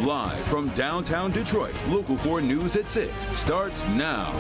Live from downtown Detroit, Local 4 News at 6 starts now.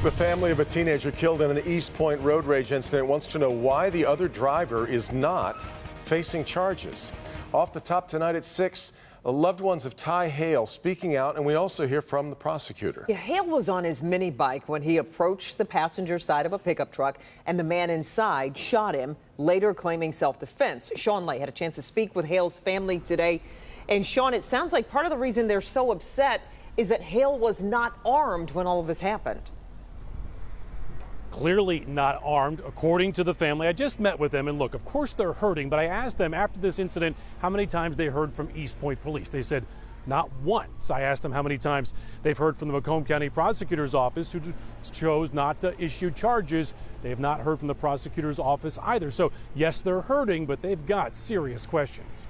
The family of a teenager killed in an East Point road rage incident wants to know why the other driver is not facing charges. Off the top tonight at 6, loved ones of Ty Hale speaking out, and we also hear from the prosecutor. Yeah, Hale was on his mini bike when he approached the passenger side of a pickup truck, and the man inside shot him, later claiming self-defense. Sean Lay had a chance to speak with Hale's family today. And Sean, it sounds like part of the reason they're so upset is that Hale was not armed when all of this happened. Clearly not armed, according to the family. I just met with them, and look, of course they're hurting, but I asked them after this incident how many times they heard from East Point Police. They said not once. I asked them how many times they've heard from the Macomb County Prosecutor's Office, who chose not to issue charges. They have not heard from the prosecutor's office either. So yes, they're hurting, but they've got serious questions.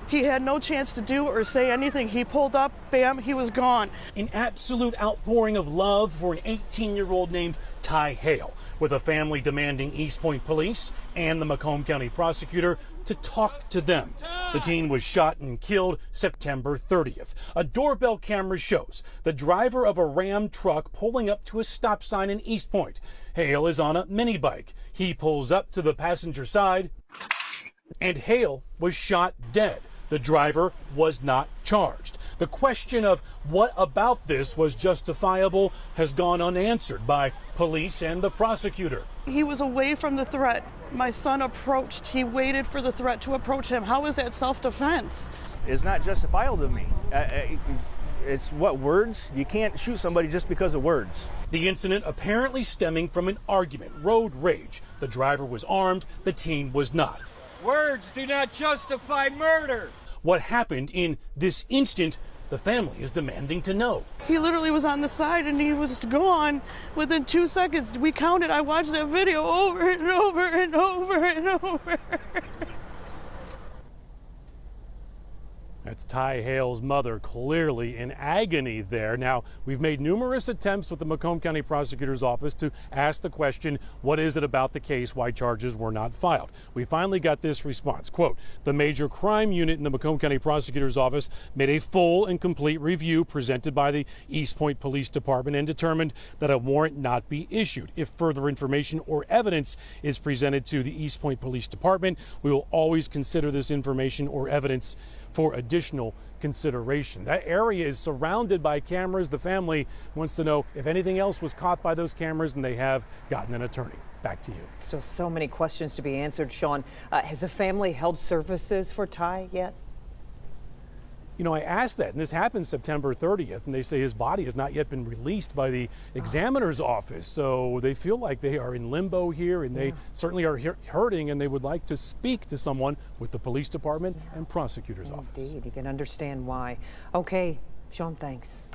He had no chance to do or say anything. He pulled up, bam, he was gone. An absolute outpouring of love for an 18-year-old named Ty Hale, with a family demanding East Point Police and the Macomb County prosecutor to talk to them. The teen was shot and killed September 30th. A doorbell camera shows the driver of a Ram truck pulling up to a stop sign in East Point. Hale is on a mini bike. He pulls up to the passenger side, and Hale was shot dead. The driver was not charged. The question of what about this was justifiable has gone unanswered by police and the prosecutor. He was away from the threat. My son approached. He waited for the threat to approach him. How is that self-defense? It's not justifiable to me. It's what, words? You can't shoot somebody just because of words. The incident apparently stemming from an argument, road rage. The driver was armed, the teen was not. Words do not justify murder. What happened in this instant, the family is demanding to know. He literally was on the side and he was gone within 2 seconds. We counted. I watched that video over and over and over and over. That's Ty Hale's mother, clearly in agony there. Now, we've made numerous attempts with the Macomb County Prosecutor's Office to ask the question, what is it about the case, why charges were not filed? We finally got this response, quote, the major crime unit in the Macomb County Prosecutor's Office made a full and complete review presented by the East Point Police Department and determined that a warrant not be issued. If further information or evidence is presented to the East Point Police Department, we will always consider this information or evidence for additional consideration. That area is surrounded by cameras. The family wants to know if anything else was caught by those cameras, and they have gotten an attorney. Back to you. Still so many questions to be answered, Sean. Has the family held services for Ty yet? You know, I asked that, and this happened September 30th, and they say his body has not yet been released by the examiner's office. So they feel like they are in limbo here, and they certainly are hurting, and they would like to speak to someone with the police department and prosecutor's office. Indeed, you can understand why. Okay, Sean, thanks.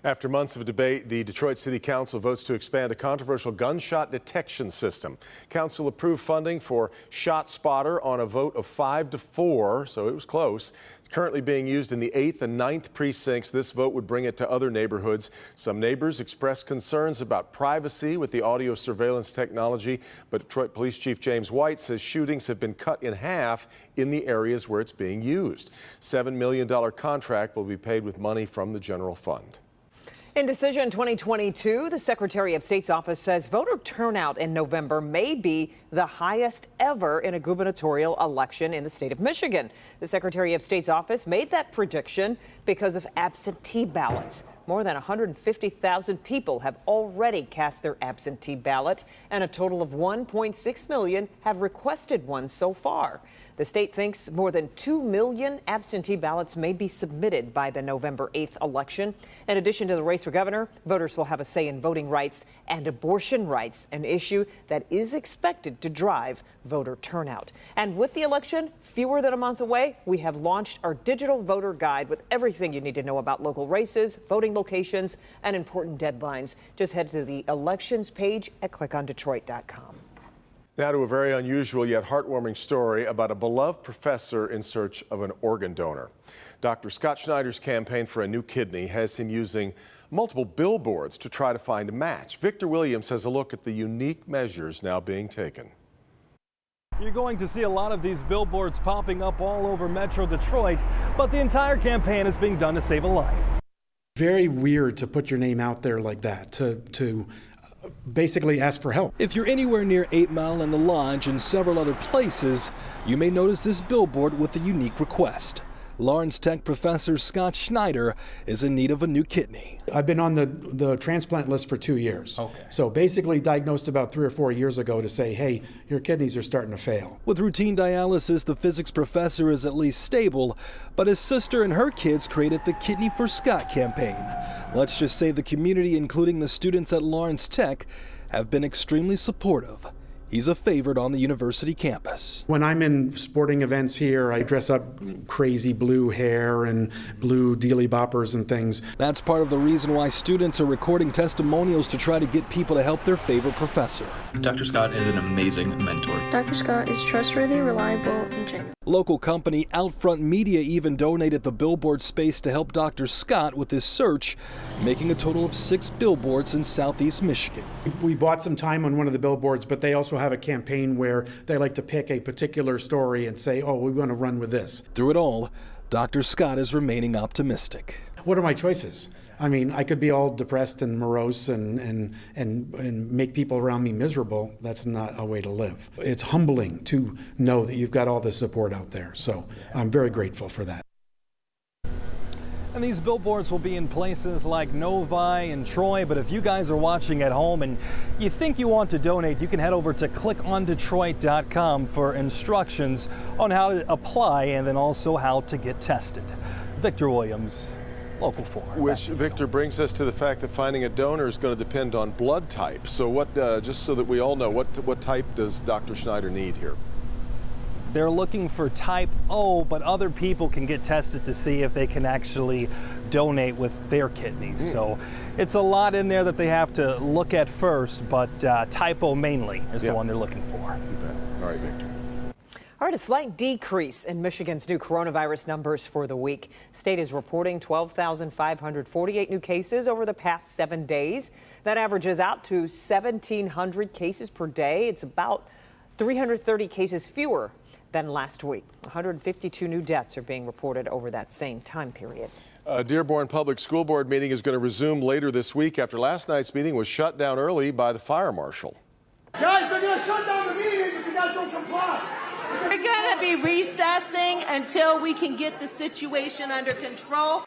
After months of debate, the Detroit City Council votes to expand a controversial gunshot detection system. Council approved funding for Shot Spotter on a vote of 5-4, so it was close. It's currently being used in the 8th and 9th precincts. This vote would bring it to other neighborhoods. Some neighbors expressed concerns about privacy with the audio surveillance technology, but Detroit Police Chief James White says shootings have been cut in half in the areas where it's being used. $7 million contract will be paid with money from the general fund. In Decision 2022, the Secretary of State's office says voter turnout in November may be the highest ever in a gubernatorial election in the state of Michigan. The Secretary of State's office made that prediction because of absentee ballots. More than 150,000 people have already cast their absentee ballot, and a total of 1.6 million have requested one so far. The state thinks more than 2 million absentee ballots may be submitted by the November 8th election. In addition to the race for governor, voters will have a say in voting rights and abortion rights, an issue that is expected to drive voter turnout. And with the election fewer than a month away, we have launched our digital voter guide with everything you need to know about local races, voting locations, and important deadlines. Just head to the elections page at clickondetroit.com. Now to a very unusual yet heartwarming story about a beloved professor in search of an organ donor. Dr. Scott Schneider's campaign for a new kidney has him using multiple billboards to try to find a match. Victor Williams has a look at the unique measures now being taken. You're going to see a lot of these billboards popping up all over Metro Detroit, but the entire campaign is being done to save a life. Very weird to put your name out there like that, to basically ask for help. If you're anywhere near 8 Mile and the Lodge and several other places, you may notice this billboard with a unique request. Lawrence Tech professor Scott Schneider is in need of a new kidney. I've been on the transplant list for 2 years. Okay. So basically diagnosed about 3 or 4 years ago to say, hey, your kidneys are starting to fail. With routine dialysis, the physics professor is at least stable, but his sister and her kids created the Kidney for Scott campaign. Let's just say the community, including the students at Lawrence Tech, have been extremely supportive. He's a favorite on the university campus. When I'm in sporting events here, I dress up crazy blue hair and blue dealy boppers and things. That's part of the reason why students are recording testimonials to try to get people to help their favorite professor. Dr. Scott is an amazing mentor. Dr. Scott is trustworthy, reliable, and genuine. Local company Outfront Media even donated the billboard space to help Dr. Scott with his search, making a total of 6 billboards in southeast Michigan. We bought some time on one of the billboards, but they also have a campaign where they like to pick a particular story and say, oh, we want to run with this. Through it all, Dr. Scott is remaining optimistic. What are my choices? I mean, I could be all depressed and morose and make people around me miserable. That's not a way to live. It's humbling to know that you've got all this support out there. So I'm very grateful for that. And these billboards will be in places like Novi and Troy, but if you guys are watching at home and you think you want to donate, you can head over to clickondetroit.com for instructions on how to apply and then also how to get tested. Victor Williams, Local 4. Which, Victor, brings us to the fact that finding a donor is going to depend on blood type. So what, just so that we all know, what type does Dr. Schneider need here? They're looking for type O, but other people can get tested to see if they can actually donate with their kidneys. So it's a lot in there that they have to look at first, but type O mainly is the one they're looking for. You bet. All right, Victor. All right, a slight decrease in Michigan's new coronavirus numbers for the week. State is reporting 12,548 new cases over the past 7 days. That averages out to 1,700 cases per day. It's about 330 cases fewer than last week. 152 new deaths are being reported over that same time period. Dearborn Public School Board meeting is going to resume later this week after last night's meeting was shut down early by the fire marshal. Guys, they're going to shut down the meeting if you guys don't comply. We're going to be recessing until we can get the situation under control.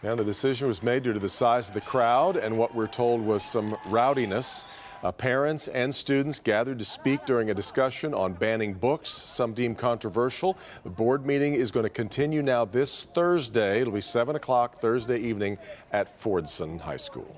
And the decision was made due to the size of the crowd and what we're told was some rowdiness. Parents and students gathered to speak during a discussion on banning books, some deemed controversial. The board meeting is going to continue now this Thursday. It'll be 7 o'clock Thursday evening at Fordson High School.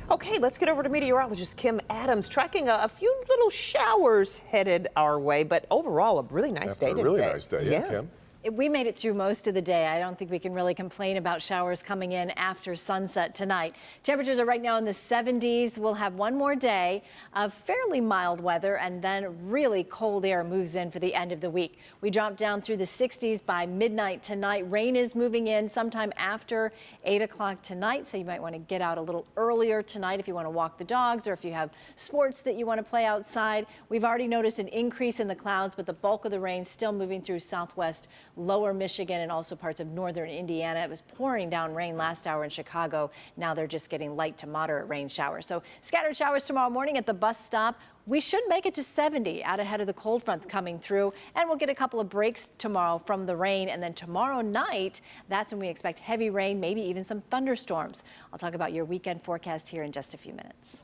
Okay, let's get over to meteorologist Kim Adams, tracking a few little showers headed our way, but overall a really nice day today. A really nice day, yeah, Kim. We made it through most of the day. I don't think we can really complain about showers coming in after sunset tonight. Temperatures are right now in the 70s. We'll have one more day of fairly mild weather, and then really cold air moves in for the end of the week. We drop down through the 60s by midnight tonight. Rain is moving in sometime after 8 o'clock tonight, so you might want to get out a little earlier tonight if you want to walk the dogs or if you have sports that you want to play outside. We've already noticed an increase in the clouds, but the bulk of the rain still moving through southwest lower Michigan and also parts of northern Indiana. It was pouring down rain last hour in Chicago. Now they're just getting light to moderate rain showers. So scattered showers tomorrow morning at the bus stop. We should make it to 70 out ahead of the cold front coming through, and we'll get a couple of breaks tomorrow from the rain. And then tomorrow night, that's when we expect heavy rain, maybe even some thunderstorms. I'll talk about your weekend forecast here in just a few minutes.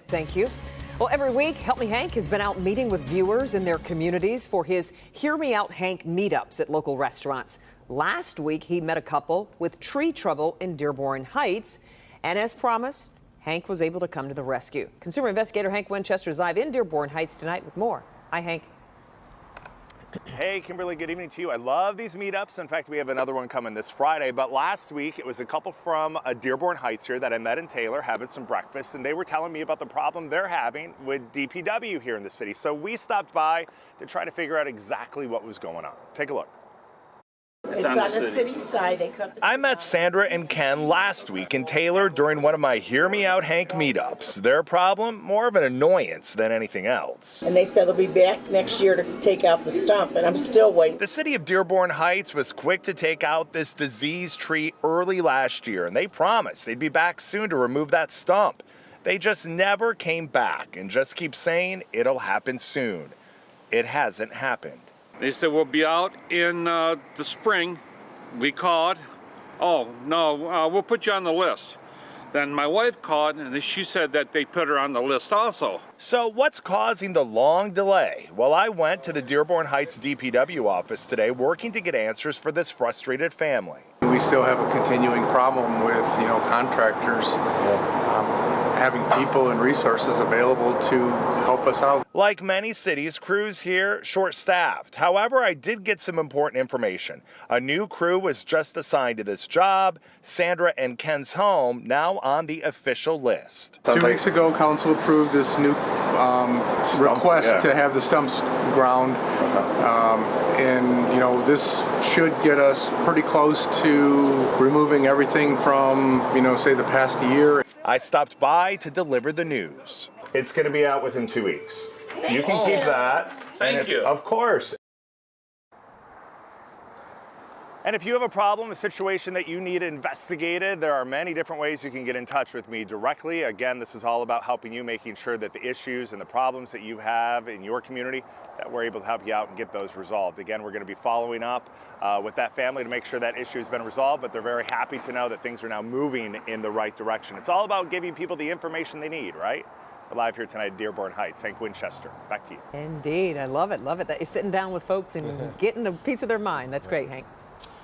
Thank you. Well, every week, Help Me Hank has been out meeting with viewers in their communities for his Hear Me Out Hank meetups at local restaurants. Last week, he met a couple with tree trouble in Dearborn Heights. And as promised, Hank was able to come to the rescue. Consumer investigator Hank Winchester is live in Dearborn Heights tonight with more. Hi, Hank. Hey, Kimberly, good evening to you. I love these meetups. In fact, we have another one coming this Friday. But last week, it was a couple from Dearborn Heights here that I met in Taylor having some breakfast, and they were telling me about the problem they're having with DPW here in the city. So we stopped by to try to figure out exactly what was going on. Take a look. It's on the city side. They cut the I met Sandra and Ken last week in Taylor during one of my Hear Me Out Hank meetups. Their problem, more of an annoyance than anything else. And they said they'll be back next year to take out the stump, and I'm still waiting. The city of Dearborn Heights was quick to take out this diseased tree early last year, and they promised they'd be back soon to remove that stump. They just never came back and just keep saying it'll happen soon. It hasn't happened. They said we'll be out in the spring. We called. Oh, no, we'll put you on the list. Then my wife called, and she said that they put her on the list also. So what's causing the long delay? Well, I went to the Dearborn Heights DPW office today working to get answers for this frustrated family. We still have a continuing problem with, contractors having people and resources available to help us out. Like many cities, crews here short-staffed. However, I did get some important information. A new crew was just assigned to this job. Sandra and Ken's home now on the official list. 2 weeks ago, council approved this new request to have the stumps ground. This should get us pretty close to removing everything from, say the past year. I stopped by to deliver the news. It's going to be out within 2 weeks. You can keep that. Thank you. Of course. And if you have a problem, a situation that you need investigated, there are many different ways you can get in touch with me directly. Again, this is all about helping you, making sure that the issues and the problems that you have in your community, that we're able to help you out and get those resolved. Again, we're going to be following up with that family to make sure that issue has been resolved, but they're very happy to know that things are now moving in the right direction. It's all about giving people the information they need, right? We're live here tonight at Dearborn Heights. Hank Winchester, back to you. Indeed, I love it that you're sitting down with folks and getting a piece of their mind. That's great, Hank.